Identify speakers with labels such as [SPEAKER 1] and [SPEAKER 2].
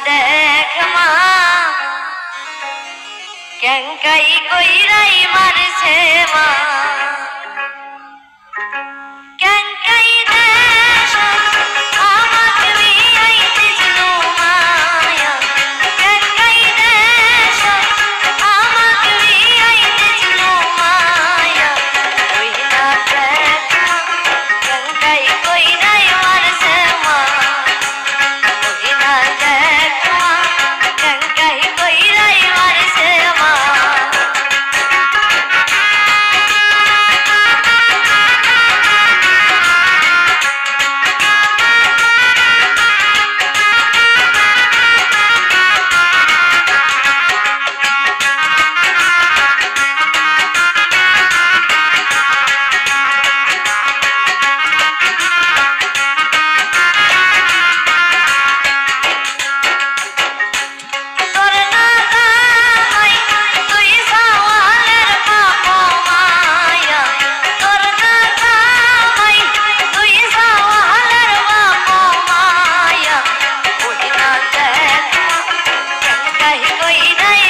[SPEAKER 1] দেখ মা ক্যাঙ্কাই কইরাই মারছে মা ক্যাঙ্কাই দেশ আমাকে বিয়াইতেছিল মায়া ক্যাঙ্কাই দেশ আমাকে বিয়াইতেছিল মায়া ওই না দেখ মা ক্যাঙ্কাই কইরাই মারছে মা ওই না দেখ মা ক্যাঙ্কাই কইরাই মারছে মা কই নাই